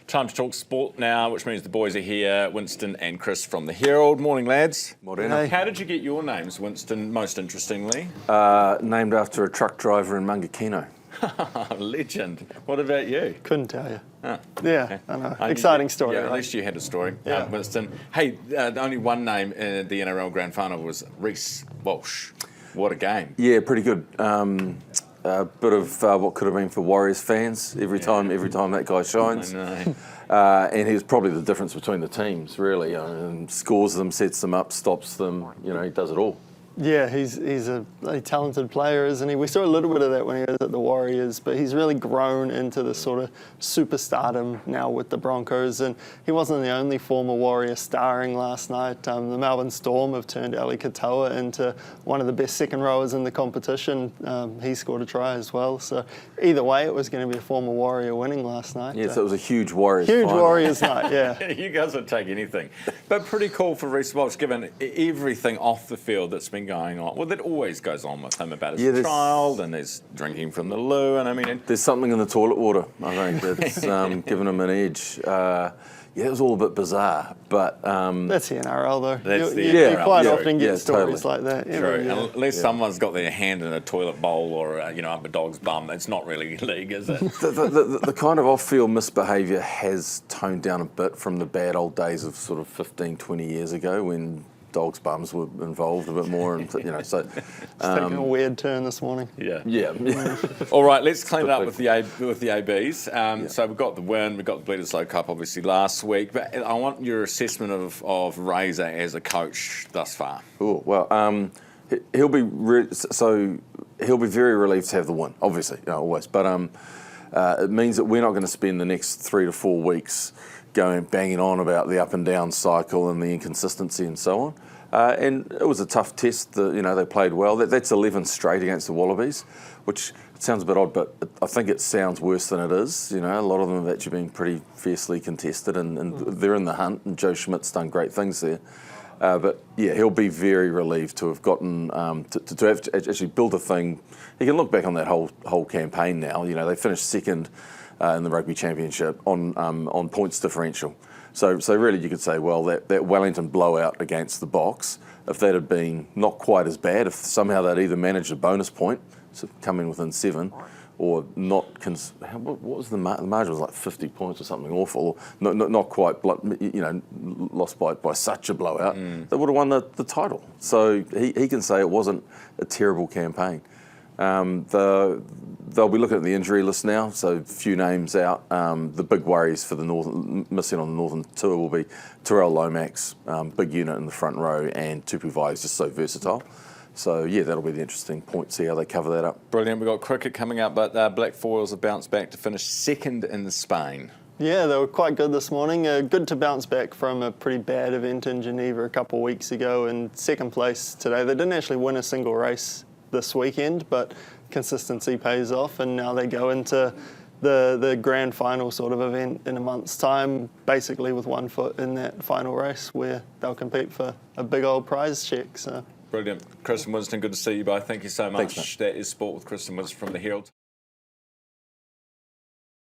Time to talk sport now, which means the boys are here, Winston and Chris from the Herald. Morning, lads. Morning. Hey. How did you get your names, Winston, most interestingly? Named after a truck driver in Mangakino. Legend. What about you? Couldn't tell you. Oh, Yeah, okay. I know. Exciting story. Yeah, right? at least you had a story, Yeah. Winston. Hey, only one name in the NRL Grand Final was Reive Walsh. What a game. Yeah, pretty good. A bit of what could have been for Warriors fans every time that guy shines. I know. And he's probably the difference between the teams, really. Scores them, sets them up, stops them. You know, he does it all. Yeah, he's a really talented player, isn't he? We saw a little bit of that when he was at the Warriors, but he's really grown into the sort of superstardom now with the Broncos, and he wasn't the only former Warrior starring last night. The Melbourne Storm have turned Ali Katoa into one of the best second rowers in the competition. He scored a try as well, so either way it was going to be a former Warrior winning last night. Yeah, so it was a huge Warriors Huge final. Warriors night, yeah. You guys would take anything. But pretty cool for Reive Walsh, given everything off the field that's been going on. Well, that always goes on with him about his child and his drinking from the loo. And I mean, there's something in the toilet water, I think, that's given him an edge. Yeah, it was all a bit bizarre, but... That's the NRL, though. That's the you NRL. quite Yeah, often get stories totally. like that. True. Yeah. Unless someone's got their hand in a toilet bowl or, up a dog's bum, it's not really league, is it? The kind of off-field misbehaviour has toned down a bit from the bad old days of sort of 15, 20 years ago when dogs' bums were involved a bit more, and so It's taking a weird turn this morning. yeah. All right, let's clean it up with the ABs. So we've got the win, we've got the Bledisloe Cup obviously last week, but I want your assessment of Reive as a coach thus far. Oh well, he'll be he'll be very relieved to have the win, obviously, always. But it means that we're not going to spend the next 3 to 4 weeks banging on about the up and down cycle and the inconsistency and so on. And it was a tough test. They played well. That's 11 straight against the Wallabies, which sounds a bit odd, but I think it sounds worse than it is. A lot of them have actually been pretty fiercely contested, and they're in the hunt. And Joe Schmidt's done great things there. But yeah, he'll be very relieved to have gotten to have actually built a thing. He can look back on that whole campaign now. They finished second in the Rugby Championship on points differential. So really you could say, well, that Wellington blowout against the Box, if that had been not quite as bad, if somehow they'd either managed a bonus point, so come in within 7, or not, what was the margin? The margin was like 50 points or something awful, not quite, lost by such a blowout, they would have won the title. So he can say it wasn't a terrible campaign. They'll be looking at the injury list now, so a few names out. The big worries for the missing on the Northern Tour will be Terrell Lomax, big unit in the front row, and Tupu Vai is just so versatile. So yeah, that'll be the interesting point, see how they cover that up. Brilliant. We've got cricket coming up, but Black Foils have bounced back to finish second in Spain. Yeah, they were quite good this morning. Good to bounce back from a pretty bad event in Geneva a couple of weeks ago, and second place today. They didn't actually win a single race this weekend, but consistency pays off, and now they go into the grand final sort of event in a month's time, basically with one foot in that final race where they'll compete for a big old prize check. So brilliant. Chris and Winston, good to see you both. Thank you so much. Thanks, that is Sport with Chris and Winston from the Herald.